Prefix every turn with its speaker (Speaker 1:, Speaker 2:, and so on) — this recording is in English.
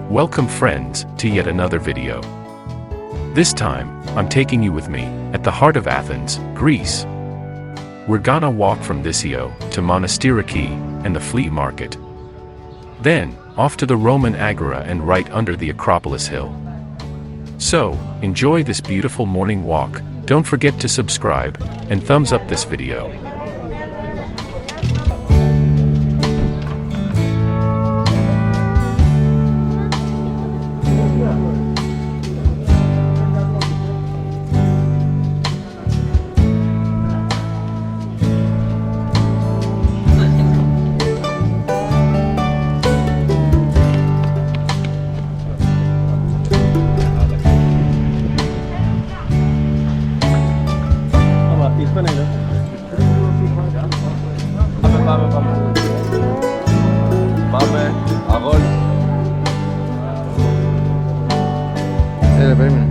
Speaker 1: Welcome friends, to yet another video. This time, I'm taking you with me, at the heart of Athens, Greece. We're gonna walk from Thysio, to Monastiriki, and the flea market. Then, off to the Roman Agora and right under the Acropolis Hill. So, enjoy this beautiful morning walk, don't forget to subscribe, and thumbs up this video.
Speaker 2: Πάμε, αγόρι. Περίμενε.